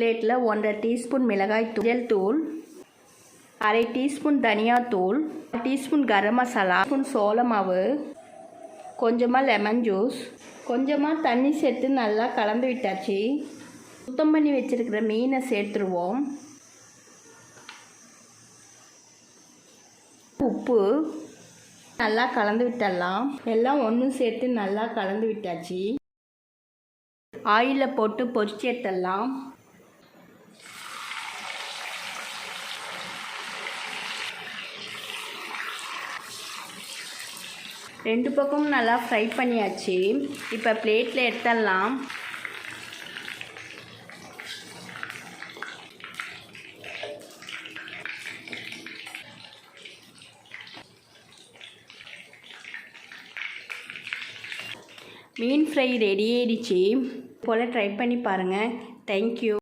பிளேட்டில் 1.5 டீஸ்பூன் மிளகாய் தூள், அரை டீஸ்பூன் தனியாத்தூள், 1 டீஸ்பூன் கரம் மசாலா, ஸ்பூன் சோள மாவு, கொஞ்சமாக லெமன் ஜூஸ், கொஞ்சமாக தண்ணி சேர்த்து நல்லா கலந்து விட்டாச்சு. சுத்தம் பண்ணி வச்சுருக்கிற மீனை சேர்த்துருவோம். உப்பு நல்லா கலந்து விட்டுடலாம். எல்லாம் ஒன்றும் சேர்த்து நல்லா கலந்து விட்டாச்சு. ஆயிலில் போட்டு பொரிச்சு எடுத்துடலாம். ரெண்டு பக்கமும் நல்லா ஃப்ரை பண்ணியாச்சு. இப்போ பிளேட்டில் எடுத்துடலாம். மீன் ஃப்ரை ரெடி ஆயிடுச்சு. போல் ட்ரை பண்ணி பாருங்கள். தேங்க்யூ.